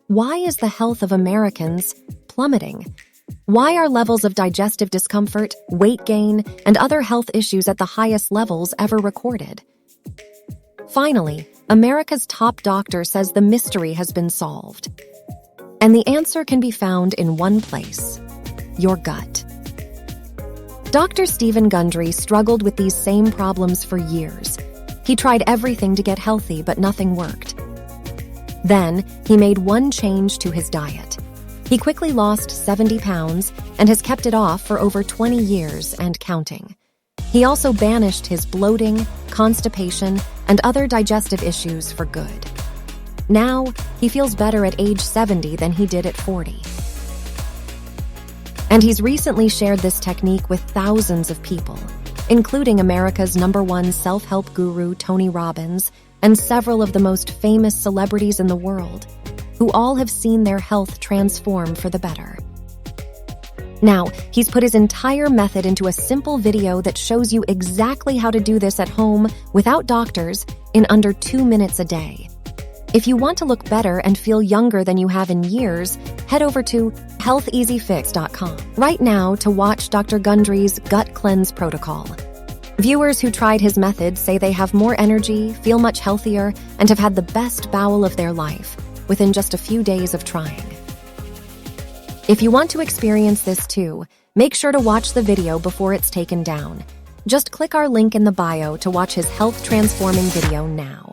Why is the health of Americans plummeting? Why are levels of digestive discomfort, weight gain, and other health issues at the highest levels ever recorded? Finally, America's top doctor says the mystery has been solved. And the answer can be found in one place: your gut. Dr. Stephen Gundry struggled with these same problems for years. He tried everything to get healthy, but nothing worked. Then, he made one change to his diet. He quickly lost 70 pounds and has kept it off for over 20 years and counting. He also banished his bloating, constipation, and other digestive issues for good. Now, he feels better at age 70 than he did at 40. And he's recently shared this technique with thousands of people, including America's #1 self-help guru, Tony Robbins, and several of the most famous celebrities in the world, who all have seen their health transform for the better. Now, he's put his entire method into a simple video that shows you exactly how to do this at home without doctors in under 2 minutes a day. If you want to look better and feel younger than you have in years, head over to healtheasyfix.com right now to watch Dr. Gundry's Gut Cleanse Protocol. Viewers who tried his method say they have more energy, feel much healthier, and have had the best bowel of their life within just a few days of trying. If you want to experience this too, make sure to watch the video before it's taken down. Just click our link in the bio to watch his health-transforming video now.